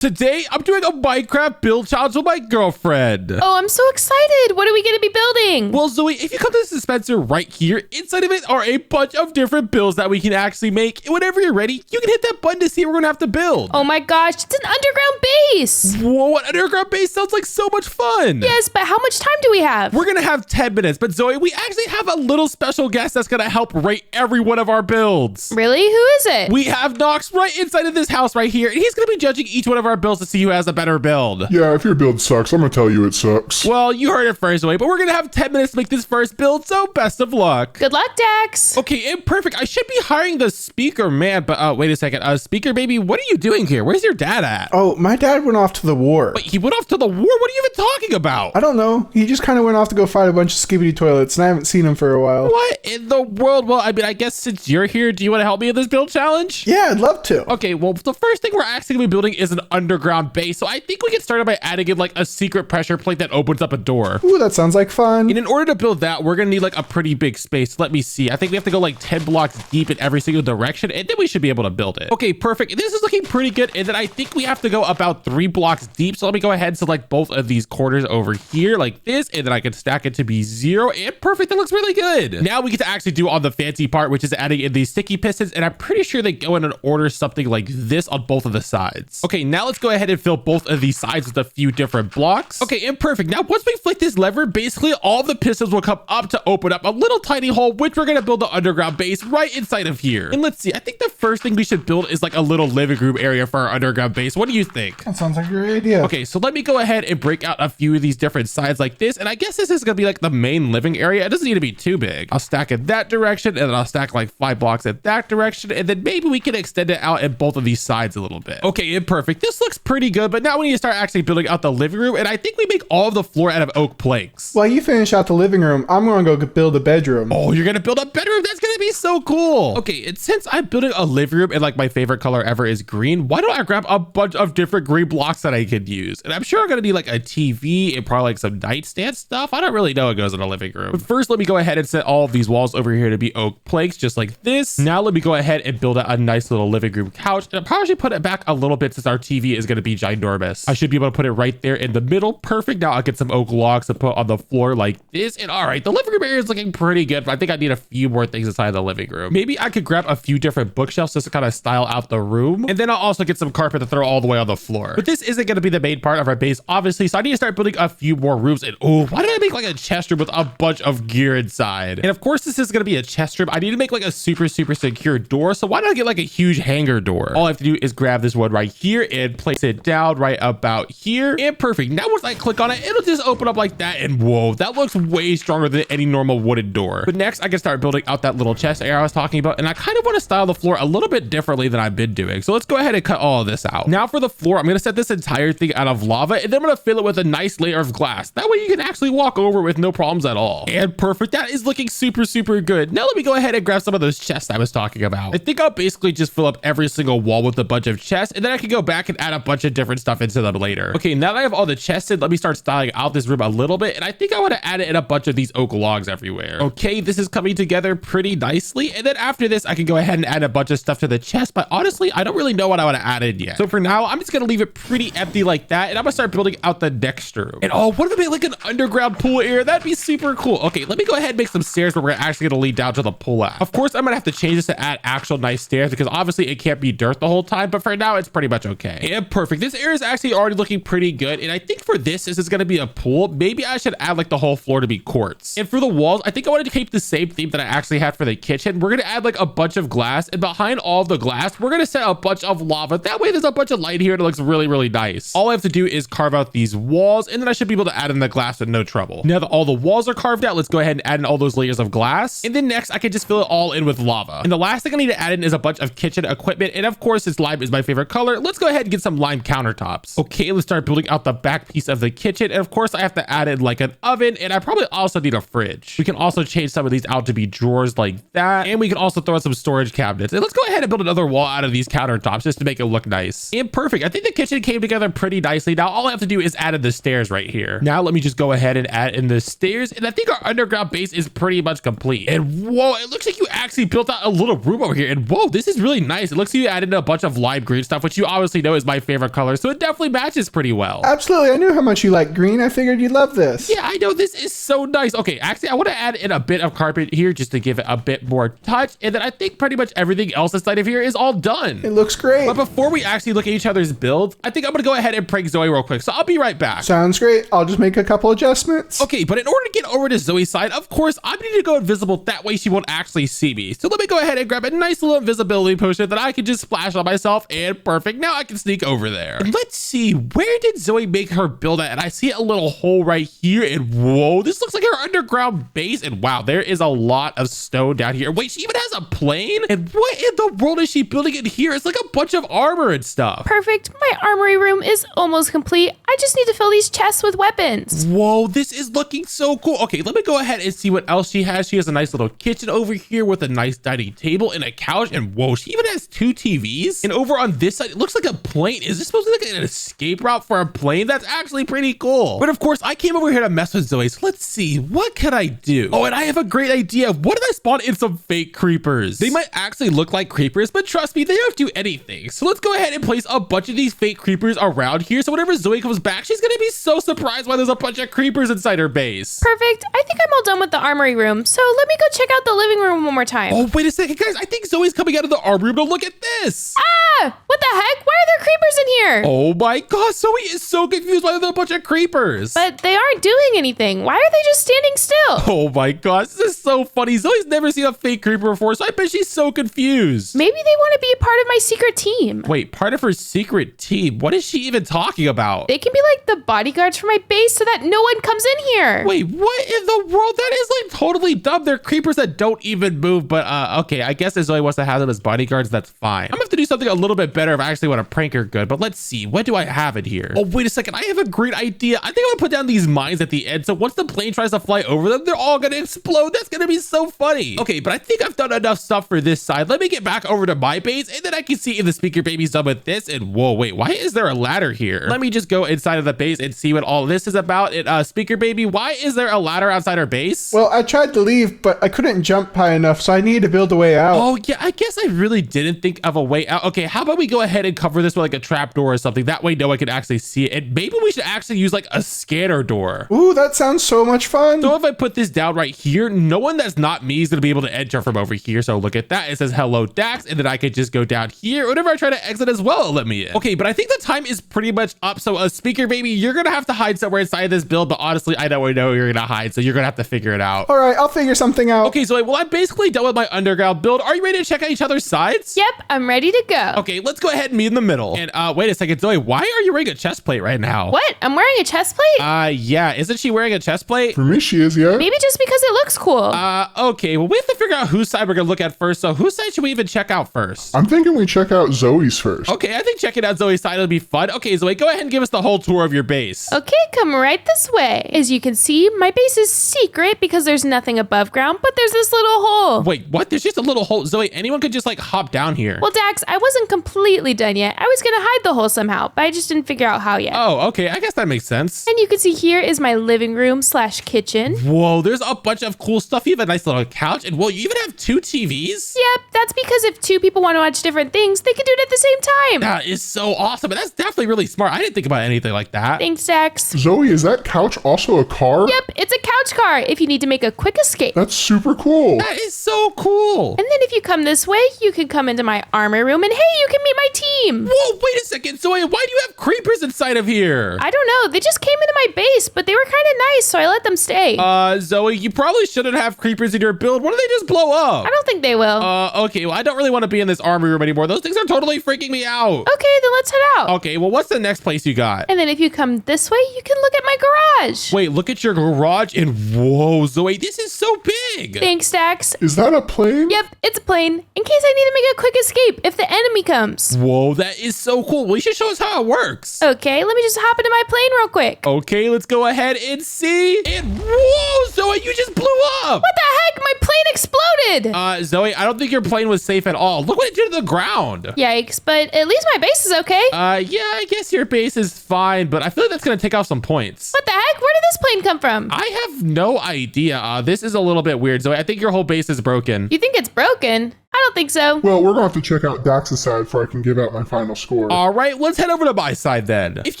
Today, I'm doing a Minecraft build challenge with my girlfriend. Oh, I'm so excited. What are we going to be building? Well, Zoe, if you come to this dispenser right here, inside of it are a bunch of different builds that we can actually make. And whenever you're ready, you can hit that button to see what we're going to have to build. Oh my gosh, it's an underground base. Whoa, an underground base sounds like so much fun. Yes, but how much time do we have? We're going to have 10 minutes. But Zoe, we actually have a little special guest that's going to help rate every one of our builds. Really? Who is it? We have Daxx right inside of this house right here. And he's going to be judging each one of our builds to see who has a better build. Yeah, if your build sucks, I'm gonna tell you it sucks. Well, you heard it first, Zoe, but we're gonna have 10 minutes to make this first build, so best of luck. Good luck, Daxx. Okay, and perfect. I should be hiring the speaker man, but wait a second. Speaker baby, what are you doing here? Where's your dad at? Oh, my dad went off to the war. Wait, he went off to the war? What are you even talking about? I don't know. He just kind of went off to go fight a bunch of skibidi toilets, and I haven't seen him for a while. What in the world? Well, I mean, I guess since you're here, do you want to help me with this build challenge? Yeah, I'd love to. Okay, well, the first thing we're actually gonna be building is an underground base, so I think we can start by adding in like a secret pressure plate that opens up a door. Ooh, that sounds like fun. And in order to build that, we're gonna need like a pretty big space. Let me see. I think we have to go like 10 blocks deep in every single direction, and then we should be able to build it. Okay, perfect. This is looking pretty good. And then I think we have to go about 3 blocks deep. So let me go ahead and select both of these corners over here like this, and then I can stack it to be 0. And perfect. That looks really good. Now we get to actually do all the fancy part, which is adding in these sticky pistons. And I'm pretty sure they go in an order something like this on both of the sides. Okay, now let's go ahead and fill both of these sides with a few different blocks. Okay, and perfect. Now, once we flick this lever, basically all the pistons will come up to open up a little tiny hole, which we're gonna build the underground base right inside of here. And let's see, I think the first thing we should build is like a little living room area for our underground base. What do you think? That sounds like a great idea. Okay, so let me go ahead and break out a few of these different sides like this. And I guess this is gonna be like the main living area. It doesn't need to be too big. I'll stack in that direction, and then I'll stack like 5 blocks in that direction. And then maybe we can extend it out in both of these sides a little bit. Okay, and perfect. This looks pretty good, but now we need to start actually building out the living room. And I think we make all of the floor out of oak planks. While you finish out the living room, I'm gonna go build a bedroom. Oh, you're gonna build a bedroom? That's gonna be so cool. Okay, and since I'm building a living room and like my favorite color ever is green, why don't I grab a bunch of different green blocks that I could use? And I'm sure I'm gonna need like a TV and probably like some nightstand stuff. I don't really know what goes in a living room. But first, let me go ahead and set all of these walls over here to be oak planks, just like this. Now let me go ahead and build out a nice little living room couch. And I'll probably put it back a little bit since our TV is gonna be ginormous. I should be able to put it right there in the middle. Perfect. Now I'll get some oak logs to put on the floor like this. And all right, the living room area is looking pretty good, but I think I need a few more things inside the living room. Maybe I could grab a few different bookshelves just to kind of style out the room. And then I'll also get some carpet to throw all the way on the floor. But this isn't going to be the main part of our base, obviously. So I need to start building a few more rooms. And oh, why did I make like a chest room with a bunch of gear inside? And of course, this is going to be a chest room. I need to make like a super secure door. So why not get like a huge hangar door? All I have to do is grab this one right here and place it down right about here. And perfect. Now once I click on it, it'll just open up like that. And whoa, that looks way stronger than any normal wooden door. But next I can start building out that little chest area I was talking about. And I kind of want to style the floor a little bit differently than I've been doing. So let's go ahead and cut all of this out. Now for the floor, I'm going to set this entire thing out of lava, and then I'm going to fill it with a nice layer of glass. That way you can actually walk over with no problems at all. And perfect. That is looking super good. Now let me go ahead and grab some of those chests I was talking about. I think I'll basically just fill up every single wall with a bunch of chests, and then I can go back and add a bunch of different stuff into them later. Okay, now that I have all the chests in, let me start styling out this room a little bit, and I think I want to add in a bunch of these oak logs everywhere. Okay, this is coming together pretty nicely, and then after this, I can go ahead and add a bunch of stuff to the chest, but honestly, I don't really know what I want to add in yet. So for now, I'm just going to leave it pretty empty like that, and I'm going to start building out the next room. And oh, what if I make like an underground pool area? That'd be super cool. Okay, let me go ahead and make some stairs where we're actually going to lead down to the pool at. Of course, I'm going to have to change this to add actual nice stairs because obviously it can't be dirt the whole time, but for now, it's pretty much okay. And perfect. This area is actually already looking pretty good, and I think for this is going to be a pool. Maybe I should add like the whole floor to be quartz. And for the walls, I think I wanted to keep the same theme that I actually had for the kitchen. We're going to add like a bunch of glass, and behind all of the glass, we're going to set a bunch of lava. That way there's a bunch of light here and it looks really nice. All I have to do is carve out these walls, and then I should be able to add in the glass with no trouble. Now that all the walls are carved out, let's go ahead and add in all those layers of glass. And then next I can just fill it all in with lava. And the last thing I need to add in is a bunch of kitchen equipment. And of course, since lime is my favorite color, let's go ahead and get some lime countertops. Okay, let's start building out the back piece of the kitchen. And of course I have to add in like an oven, and I probably also need a fridge. We can also change some of these out to be drawers like that. And we can also throw in some storage cabinets. And let's go ahead and build another wall out of these countertops just to make it look nice. And perfect. I think the kitchen came together pretty nicely. Now all I have to do is add in the stairs right here. Now let me just go ahead and add in the stairs. And I think our underground base is pretty much complete. And whoa, it looks like you actually built out a little room over here. And whoa, this is really nice. It looks like you added in a bunch of lime green stuff, which you obviously know is my favorite color, so it definitely matches pretty well. Absolutely. I knew how much you like green. I figured you'd love this. Yeah, I know. This is so nice. Okay, actually, I want to add in a bit of carpet here just to give it a bit more touch. And then I think pretty much everything else inside of here is all done. It looks great. But before we actually look at each other's builds, I think I'm going to go ahead and prank Zoe real quick. So I'll be right back. Sounds great. I'll just make a couple adjustments. Okay, but in order to get over to Zoe's side, of course, I need to go invisible. That way she won't actually see me. So let me go ahead and grab a nice little invisibility potion that I can just splash on myself, and perfect. Now I can sneak over there. And let's see, where did Zoe make her build at? And I see a little hole right here, and whoa, this looks like her underground base. And wow, there is a lot of stone down here. Wait, she even has a plane? And what in the world is she building in here? It's like a bunch of armor and stuff. Perfect. My armory room is almost complete. I just need to fill these chests with weapons. Whoa, this is looking so cool. Okay, let me go ahead and see what else she has. She has a nice little kitchen over here with a nice dining table and a couch. And whoa, she even has 2 TVs. And over on this side, it looks like a plane. Is this supposed to be like an escape route for a plane? That's actually pretty cool. But of course, I came over here to mess with Zoe. So let's see, what can I do? Oh, and I have a great idea. What if I spawn in some fake creepers? They might actually look like creepers, but trust me, they don't do anything. So let's go ahead and place a bunch of these fake creepers around here. So whenever Zoe comes back, she's gonna be so surprised why there's a bunch of creepers inside her base. Perfect. I think I'm all done with the armory room. So let me go check out the living room one more time. Oh, wait a second, guys. I think Zoe's coming out of the armory room to look at this. Ah! What the heck? Why are there creepers in here? Oh my gosh, Zoe is so confused why there's a bunch of creepers. But they aren't doing anything. Why are they just standing still? Oh my gosh, this is so funny. Zoe's never seen a fake creeper before, so I bet she's so confused. Maybe they want to be a part of my secret team. Wait, part of her secret team? What is she even talking about? They can be like the bodyguards for my base so that no one comes in here. Wait, what in the world? That is like totally dumb. They're creepers that don't even move, but okay, I guess if Zoe wants to have them as bodyguards, that's fine. I'm gonna have to do something a little bit better if I actually want to prank her good, but let's see. What do I have in here? Oh, wait a second. I have a great idea. I think I'm gonna put down these mines at the end, so once the plane tries to fly over them, they're all gonna explode. That's gonna be so funny. Okay, but I think I've done enough stuff for this side. Let me get back over to my base, and then I can see if the speaker baby's done with this. And whoa, wait, why is there a ladder here? Let me just go inside of the base and see what all this is about. And speaker baby, why is there a ladder outside our base? Well, I tried to leave, but I couldn't jump high enough, so I needed to build a way out. Oh, yeah, I guess I really didn't think of a way out. Okay, how about we go ahead and cover this with like a trap door or something? That way no one can actually see it. And maybe we should actually use like a scanner door. Ooh, that sounds so much fun. So if I put this down right here, no one that's not me is going to be able to enter from over here. So look at that. It says hello Daxx. And then I could just go down here. Whenever I try to exit as well, it'll let me in. Okay, but I think the time is pretty much up. So speaker baby, you're going to have to hide somewhere inside this build. But honestly, I don't know where you're going to hide. So you're going to have to figure it out. All right, I'll figure something out. Okay, so well, I'm basically done with my underground build. Are you ready to check out each other's sides? Yep, I'm ready to go. Okay, let's go ahead and meet in the middle. And wait a second, Zoe, why are you wearing a chest plate right now? What? I'm wearing a chest plate? Yeah, isn't she wearing a chest plate? For me, she is, yeah. Maybe just because it looks cool. Okay, well, we have to figure out whose side we're gonna look at first. So whose side should we even check out first? I'm thinking we check out Zoe's first. Okay, I think checking out Zoe's side will be fun. Okay, Zoe, go ahead and give us the whole tour of your base. Okay, come right this way. As you can see, my base is secret because there's nothing above ground, but there's this little hole. Wait, what? There's just a little hole. Zoe, anyone could just like hop down here. Well, Daxx, I wasn't completely done yet. I was gonna hide the hole somehow, but I just didn't figure out how yet. Oh, okay, I guess that makes sense. And you can see here is my living room / kitchen. Whoa, there's a bunch of cool stuff. You have a nice little couch, and whoa, you even have 2 TVs? Yep, that's because if 2 people want to watch different things, they can do it at the same time. That is so awesome, and that's definitely really smart. I didn't think about anything like that. Thanks, Daxx. Zoe, is that couch also a car? Yep, it's a couch car if you need to make a quick escape. That's super cool. That is so cool. And then if you come this way, you can come into my armor room and hey, you can meet my team. Whoa, wait a second, Zoe, why do you have creepers inside of here? I don't know, they just came into my base, but they were kind of nice, so I let them stay. Zoe, you probably shouldn't have creepers in your build. What if they just blow up? I don't think they will. Okay, well, I don't really want to be in this armory room anymore. Those things are totally freaking me out. Okay, then let's head out. Okay, well, what's the next place you got? And then if you come this way, you can look at my garage. Wait, look at your garage, and whoa, Zoe, this is so big. Thanks, Daxx. Is that a plane? Yep, it's a plane, in case I need to make a quick escape if the enemy comes. Whoa, that is so cool. Well, you should show us how it works. Okay, let me just hop into my plane real quick. Okay, let's go ahead and see. And whoa, Zoe, you just blew up. What the heck? My plane exploded. Zoe, I don't think your plane was safe at all. Look what it did to the ground. Yikes, but at least my base is okay. Yeah, I guess your base is fine, but I feel like that's gonna take off some points. What the heck? Where did this plane come from? I have no idea. This is a little bit weird, Zoe. I think your whole base is broken. You think it's broken? I don't think so. Well, we're going to have to check out Dax's side before I can give out my final score. All right, let's head over to my side then. If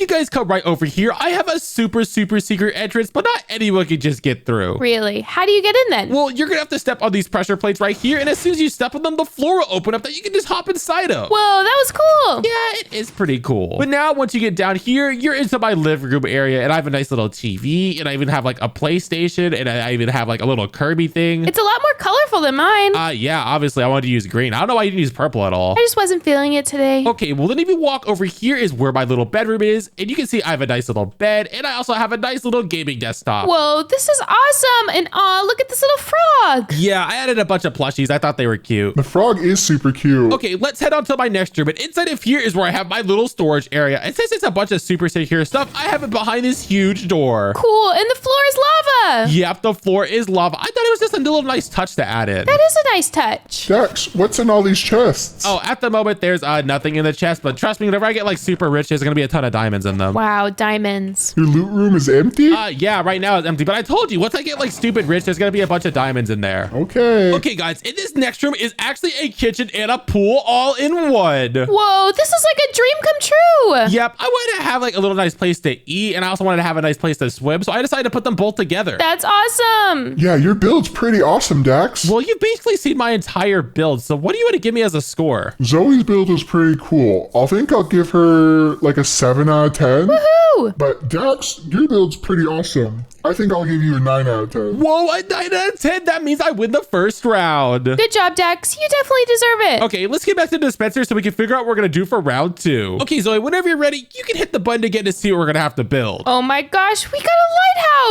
you guys come right over here, I have a super secret entrance, but not anyone can just get through. Really? How do you get in then? Well, you're gonna have to step on these pressure plates right here, and as soon as you step on them, the floor will open up that you can just hop inside of. Whoa, that was cool. Yeah, it is pretty cool. But now once you get down here, you're into my living room area, and I have a nice little TV, and I even have like a PlayStation, and I even have like a little Kirby thing. It's a lot more colorful than mine. Yeah, obviously I wanted to use green. I don't know why you didn't use purple at all. I just wasn't feeling it today. Okay, well then if you walk over here is where my little bedroom is, and you can see I have a nice little bed, and I also have a nice little gaming desktop. Whoa, this is awesome. And look at this little frog. Yeah, I added a bunch of plushies. I thought they were cute. The frog is super cute. Okay, let's head on to my next room, and inside of here is where I have my little storage area. And since it's a bunch of super secure stuff, I have it behind this huge door. Cool, and the floor is lava. Yep, the floor is lava. I thought it was just a little nice touch to add in. That is a nice touch. Daxx, what's in all these chests? Oh, at the moment, there's nothing in the chest, but trust me, whenever I get like super rich, there's gonna be a ton of diamonds in them. Wow, diamonds. Your loot room is empty? Yeah, right now it's empty, but I told you, once I get like stupid rich, there's gonna be a bunch of diamonds in there. Okay. Okay, guys, in this next room is actually a kitchen and a pool all in one. Whoa, this is like a dream come true. Yep, I wanted to have like a little nice place to eat, and I also wanted to have a nice place to swim, so I decided to put them both together. That's awesome. Yeah, your build's pretty awesome, Daxx. Well, you've basically seen my entire build, so what do you want to give me as a score? Zoe's build is pretty cool. I think I'll give her like a 7 out of 10. Woohoo. But Daxx, your build's pretty awesome. I think I'll give you a 9 out of 10. Whoa, a 9 out of 10? That means I win the first round. Good job, Daxx. You definitely deserve it. Okay, let's get back to the dispenser so we can figure out what we're gonna do for round 2. Okay, Zoe, whenever you're ready, you can hit the button again to see what we're gonna have to build. Oh my gosh, we got a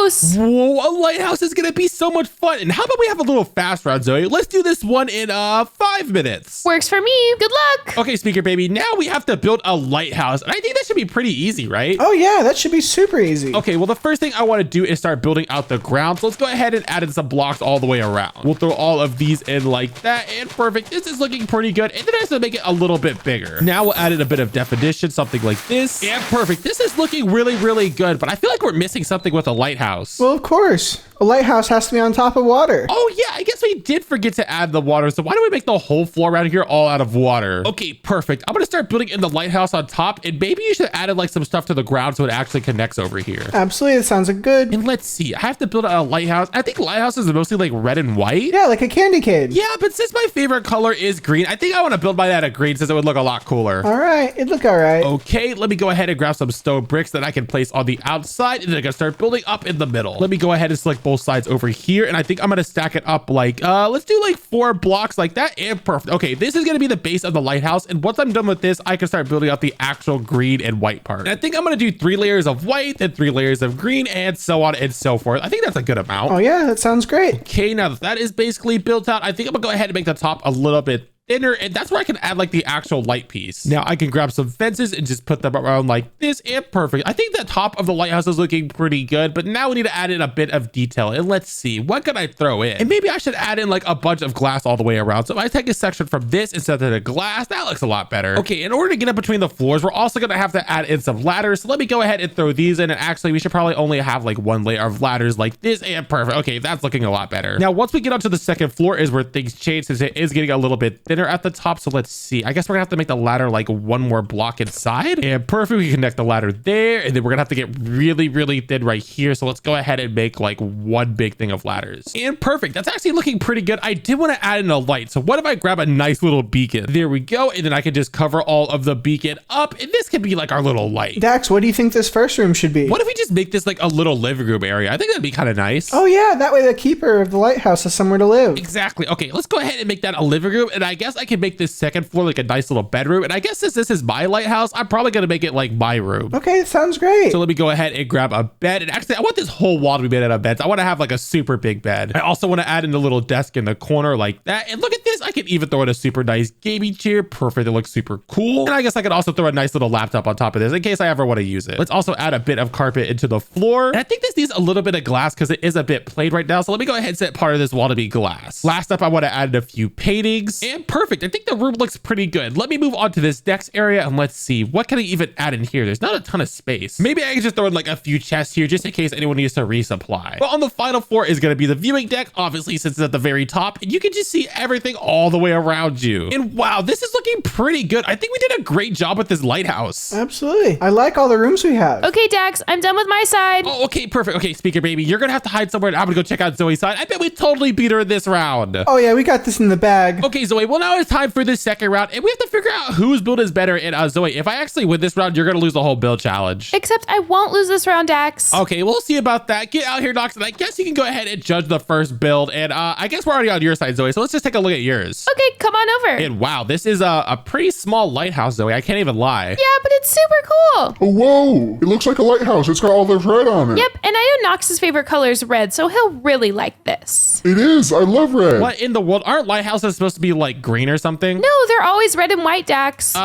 lighthouse. Whoa, a lighthouse is gonna be so much fun. And how about we have a little fast round, Zoe? Let's do this one in 5 minutes. Works for me. Good luck. Okay, speaker baby, now we have to build a lighthouse. And I think that should be pretty easy, right? Oh yeah, that should be super easy. Okay, well, the first thing I want to do is start building out the ground. So let's go ahead and add in some blocks all the way around. We'll throw all of these in like that, and perfect. This is looking pretty good. And then I have to make it a little bit bigger. Now we'll add in a bit of definition, something like this. And perfect. This is looking really good, but I feel like we're missing something with a lighthouse. Well, of course. A lighthouse has to be on top of water. Oh yeah, I guess we did forget to add the water. So why don't we make the whole floor around here all out of water? Okay, perfect. I'm gonna start building in the lighthouse on top, and maybe you should add in like some stuff to the ground so it actually connects over here. Absolutely, that sounds like good. And let's see, I have to build a lighthouse. I think lighthouses are mostly like red and white. Yeah, like a candy cane. Yeah, but since my favorite color is green, I think I want to build by that a green since it would look a lot cooler. All right, it look all right. Okay, let me go ahead and grab some stone bricks that I can place on the outside, and then I can start building up in the middle. Let me go ahead and select both sides over here, and I think I'm gonna stack it up like let's do like 4 blocks like that, and perfect. Okay, this is gonna be the base of the lighthouse, and once I'm done with this, I can start building out the actual green and white part. And I think I'm gonna do 3 layers of white, then 3 layers of green, and so on and so forth. I think that's a good amount. Oh yeah, that sounds great. Okay, now that is basically built out, I think I'm gonna go ahead and make the top a little bit thinner, and that's where I can add like the actual light piece. Now I can grab some fences and just put them around like this, and perfect. I think the top of the lighthouse is looking pretty good, but now we need to add in a bit of detail. And let's see, what can I throw in? And maybe I should add in like a bunch of glass all the way around. So if I take a section from this instead of the glass, that looks a lot better. Okay, in order to get up between the floors, we're also gonna have to add in some ladders. So let me go ahead and throw these in, and actually we should probably only have like 1 layer of ladders like this, and perfect. Okay, that's looking a lot better. Now once we get onto the second floor is where things change, since it is getting a little bit thinner at the top. So let's see, I guess we're gonna have to make the ladder like 1 more block inside, and perfect. We connect the ladder there, and then we're gonna have to get really thin right here. So let's go ahead and make like 1 big thing of ladders, and perfect. That's actually looking pretty good. I did want to add in a light, so what if I grab a nice little beacon? There we go, and then I can just cover all of the beacon up, and this could be like our little light. Daxx, what do you think this first room should be? What if we just make this like a little living room area? I think that'd be kind of nice. Oh yeah, that way the keeper of the lighthouse has somewhere to live. Exactly. Okay, let's go ahead and make that a living room, and I guess I can make this second floor like a nice little bedroom. And I guess since this is my lighthouse, I'm probably gonna make it like my room. Okay, sounds great. So let me go ahead and grab a bed. And actually, I want this whole wall to be made out of beds. I want to have like a super big bed. I also want to add in a little desk in the corner like that. And look at this, I can even throw in a super nice gaming chair. Perfect. It looks super cool. And I guess I could also throw a nice little laptop on top of this in case I ever want to use it. Let's also add a bit of carpet into the floor. And I think this needs a little bit of glass because it is a bit plain right now. So let me go ahead and set part of this wall to be glass. Last up, I want to add in a few paintings, and perfect. perfect. I think the room looks pretty good. Let me move on to this Daxx area and let's see. What can I even add in here? There's not a ton of space. Maybe I can just throw in like a few chests here just in case anyone needs to resupply. But on the final floor is going to be the viewing deck, obviously, since it's at the very top, and you can just see everything all the way around you. And wow, this is looking pretty good. I think we did a great job with this lighthouse. Absolutely. I like all the rooms we have. Okay, Daxx, I'm done with my side. Oh, okay, perfect. Okay, Speaker Baby, you're gonna have to hide somewhere and I'm gonna go check out Zoe's side. I bet we totally beat her in this round. Oh yeah, we got this in the bag. Okay, Zoe, well now it's time for the second round and we have to figure out whose build is better. And Zoe, if I actually win this round, you're gonna lose the whole build challenge. Except I won't lose this round, Daxx. Okay, we'll see about that. Get out here, Daxx, and I guess you can go ahead and judge the first build. And I guess we're already on your side, Zoe, so let's just take a look at yours. Okay, come on over. And wow, this is a pretty small lighthouse, Zoe. I can't even lie. Yeah, but it's super cool. Oh, whoa. It looks like a lighthouse. It's got all the red on it. Yep, and I know Nox's favorite color is red, so he'll really like this. It is. I love red. What in the world? Aren't lighthouses supposed to be like green or something? No, they're always red and white, Daxx.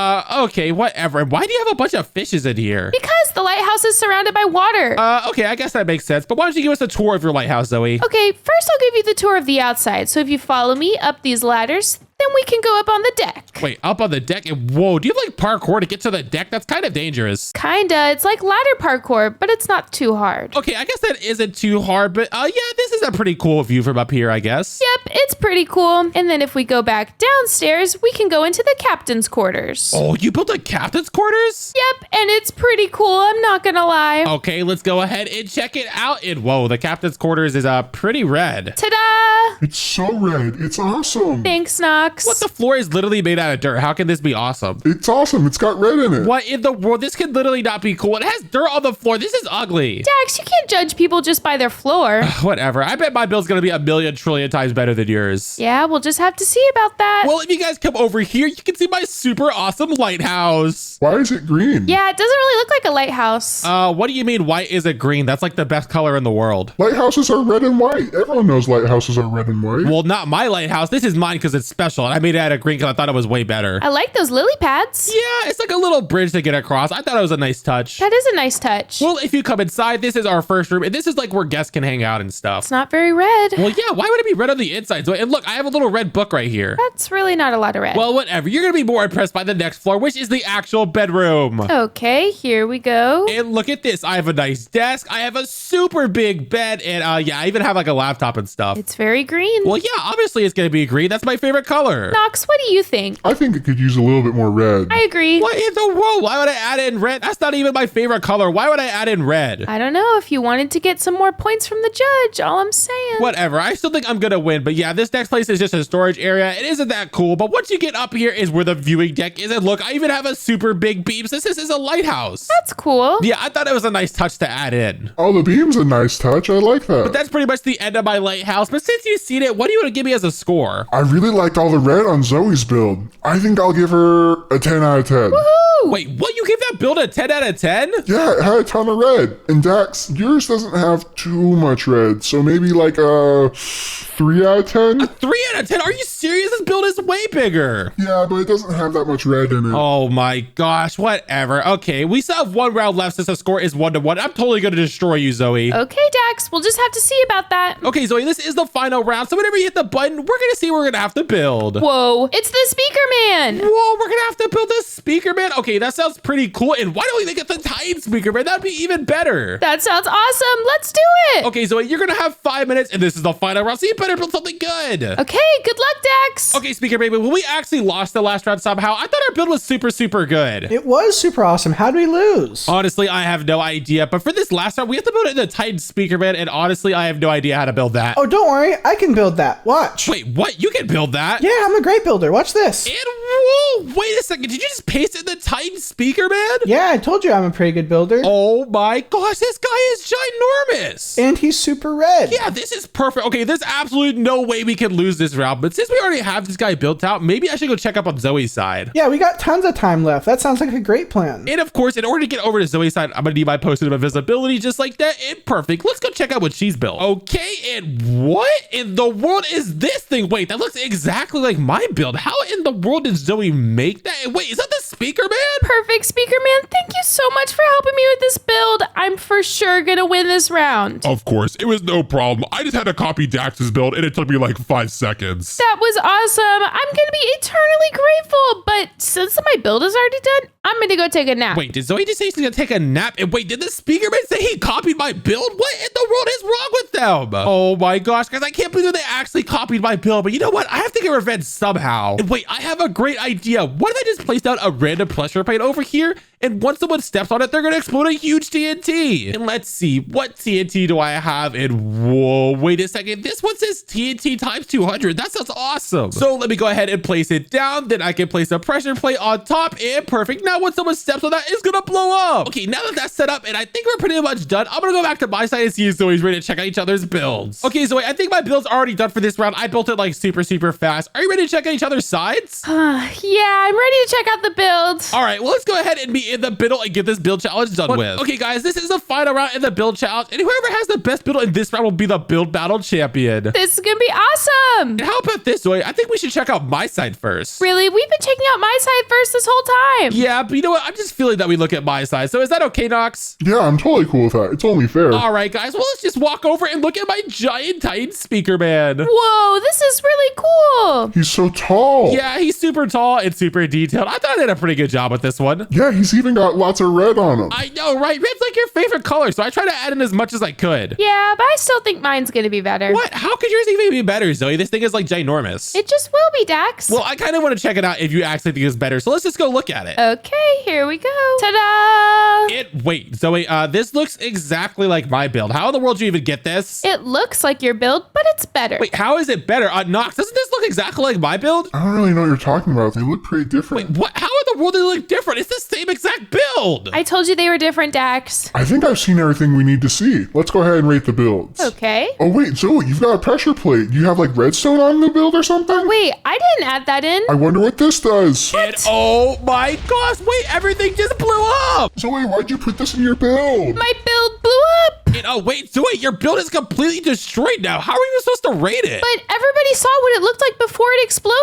Okay, whatever. Why do you have a bunch of fishes in here? Because the lighthouse is surrounded by water. Okay, I guess that makes sense. But why don't you give us a tour of your lighthouse, Zoe? Okay, first I'll give you the tour of the outside. So if you follow me up these ladders, then we can go up on the deck. Wait, up on the deck? And whoa, do you have like parkour to get to the deck? That's kind of dangerous. Kinda. It's like ladder parkour, but it's not too hard. Okay, I guess that isn't too hard, but yeah, this is a pretty cool view from up here, I guess. Yep, it's pretty cool. And then if we go back downstairs, we can go into the captain's quarters. Oh, you built a captain's quarters? Yep, and it's pretty cool, I'm not gonna lie. Okay, let's go ahead and check it out. And whoa, the captain's quarters is pretty red. Ta-da! It's so red. It's awesome. Thanks, Nox. What, the floor is literally made out of dirt. How can this be awesome? It's awesome. It's got red in it. What in the world? This could literally not be cool. It has dirt on the floor. This is ugly. Daxx, you can't judge people just by their floor. Whatever. I bet my build's gonna be a million trillion times better than yours. Yeah, we'll just have to see about that. Well, if you guys come over here, you can see my super awesome lighthouse. Why is it green? Yeah, it doesn't really look like a lighthouse. What do you mean white isn't green? That's like the best color in the world. Lighthouses are red and white. Everyone knows lighthouses are red and white. Well, not my lighthouse. This is mine because it's special. And I made it out of green because I thought it was way better. I like those lily pads. Yeah, it's like a little bridge to get across. I thought it was a nice touch. That is a nice touch. Well, if you come inside, this is our first room. And this is like where guests can hang out and stuff. It's not very red. Well, yeah, why would it be red on the inside? And look, I have a little red book right here. That's really not a lot of red. Well, whatever. You're going to be more impressed by the next floor, which is the actual bedroom. Okay, here we go. And look at this. I have a nice desk. I have a super big bed. And yeah, I even have like a laptop and stuff. It's very green. Well, yeah, obviously it's going to be green. That's my favorite color. Nox, what do you think? I think it could use a little bit more red. I agree. What in the world? Why would I add in red? That's not even my favorite color. Why would I add in red? I don't know, if you wanted to get some more points from the judge, all I'm saying. Whatever. I still think I'm going to win. But yeah, this next place is just a storage area. It isn't that cool. But once you get up here is where the viewing deck is. And look, I even have a super big beam. Since this is a lighthouse. That's cool. Yeah, I thought it was a nice touch to add in. Oh, the beam's a nice touch. I like that. But that's pretty much the end of my lighthouse. But since you've seen it, what do you want to give me as a score? I really liked all the red on Zoe's build. I think I'll give her a 10 out of 10. Woohoo! Wait, what? You give that build a 10 out of 10? Yeah, it had a ton of red. And Daxx, yours doesn't have too much red. So maybe like a 3 out of 10? 3 out of 10? Are you serious? This build is way bigger. Yeah, but it doesn't have that much red in it. Oh my gosh, whatever. Okay, we still have one round left since the score is 1-1. I'm totally going to destroy you, Zoe. Okay, Daxx, we'll just have to see about that. Okay, Zoe, this is the final round. So whenever you hit the button, we're going to see what we're going to have to build. Whoa, it's the speaker man. Whoa, we're going to have to build a speaker man. Okay, that sounds pretty cool. And why don't we make it the Titan speaker man? That'd be even better. That sounds awesome. Let's do it. Okay, Zoe, you're going to have 5 minutes and this is the final round. So you better build something good. Okay, good luck, Daxx. Okay, speaker baby, well, we actually lost the last round somehow. I thought our build was super, super good. It was super awesome. How'd we lose? Honestly, I have no idea. But for this last round, we have to build it in the Titan speaker man. And honestly, I have no idea how to build that. Oh, don't worry. I can build that. Watch. Wait, what? You can build that? Yeah, I'm a great builder. Watch this. And whoa, wait a second. Did you just paste in the Titan speaker man? Yeah, I told you I'm a pretty good builder. Oh my gosh, this guy is ginormous. And he's super red. Yeah, this is perfect. Okay, there's absolutely no way we can lose this round. But since we already have this guy built out, maybe I should go check up on Zoe's side. Yeah, we got tons of time left. That sounds like a great plan. And of course, in order to get over to Zoe's side, I'm gonna need my potion of invisibility just like that. And perfect. Let's go check out what she's built. Okay, and what in the world is this thing? Wait, that looks exactly like my build. How in the world did Zoe make that? Wait, is that the speaker man? Perfect, speaker man. Thank you so much for helping me with this build. I'm for sure you're gonna win this round. Of course, it was no problem. I just had to copy Dax's build and it took me like 5 seconds. That was awesome. I'm gonna be eternally grateful. But since my build is already done, I'm gonna go take a nap. Wait, did Zoe just say she's gonna take a nap? And wait, did the speaker man say he copied my build? What in the world is wrong with them? Oh my gosh, guys, I can't believe they actually copied my build. But you know what? I have to get revenge somehow. And wait, I have a great idea. What if I just place down a random pressure plate over here? And once someone steps on it, they're gonna explode a huge TNT. And let's see, what TNT do I have? And whoa, wait a second. This one says TNT times 200. That sounds awesome. So let me go ahead and place it down. Then I can place a pressure plate on top. And perfect. Now when someone steps on that, it's gonna blow up. Okay, now that that's set up and I think we're pretty much done, I'm gonna go back to my side and see if Zoe's ready to check out each other's builds. Okay, Zoe, I think my build's already done for this round. I built it like super fast. Are you ready to check out each other's sides? Yeah, I'm ready to check out the build. All right, well, let's go ahead and be in the middle and get this build challenge done with. Okay, guys, this is the final round in the build challenge, and whoever has the best build in this round will be the build battle champion. This is gonna be awesome. And how about this, Zoe? I think we should check out my side first. Really? We've been checking out my side first this whole time. Yeah, but you know what? I'm just feeling that we look at my side. So is that okay, Nox? Yeah, I'm totally cool with that. It's only fair. All right, guys. Well, let's just walk over and look at my giant Titan speaker man. Whoa, this is really cool. He's so tall. Yeah, he's super tall and super detailed. I thought I did a pretty good job with this one. Yeah, he's even got lots of red on him. I know, right? Red's like your favorite color, so I try to add in as much as I could. Yeah, but I still think mine's gonna be better. What? How could yours even be better, Zoe? This thing is like ginormous. It just will be, Dax. Well, I kind of want to check it out if you actually think it's better. So let's just go look at it. Okay, here we go. Ta-da! Wait, Zoe, this looks exactly like my build. How in the world did you even get this? It looks like your build, but it's better. Wait, how is it better? Nox, doesn't this look exactly like my build? I don't really know what you're talking about. They look pretty different. Wait, what? How in the world do they look different? It's the same exact build. I told you they were different, Dax. I think I've seen everything we need to see. Let's go ahead and rate the builds. Okay. Oh wait, Zoe, you've got a pressure plate. You have like redstone on the build or something? Wait, I didn't add that in. I wonder what this does. And oh my gosh, wait, everything just blew up. Zoe, why'd you put this in your build? My build blew up. And oh wait, Zoe, your build is completely destroyed now. How are you supposed to rate it? But everybody saw what it looked like before it exploded.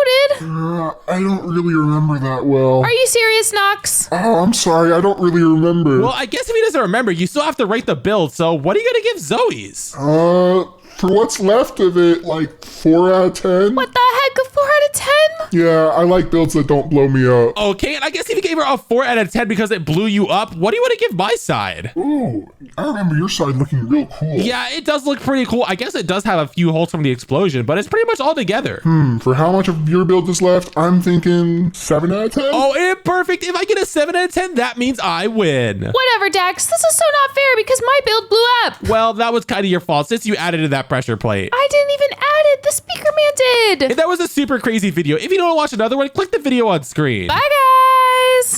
I don't really remember that well. Are you serious, Nox? Oh, I'm sorry. I don't really remember. Well, I guess if he doesn't remember, you still have to rate the build. So what are you gonna give Zoe's? For what's left of it, like 4 out of 10. What the heck? A 4 out of 10? Yeah, I like builds that don't blow me up. Okay, and I guess if you gave her a 4 out of 10 because it blew you up, what do you want to give my side? Ooh, I remember your side looking real cool. Yeah, it does look pretty cool. I guess it does have a few holes from the explosion, but it's pretty much all together. For how much of your build is left, I'm thinking 7 out of 10. Oh, and perfect. If I get a 7 out of 10, that means I win. Whatever, Dax. This is so not fair because my build blew up. Well, that was kind of your fault since you added in that pressure plate. I didn't even add it. The speaker man did. And that was a super crazy video. If you don't want to watch another one, click the video on screen. Bye, guys.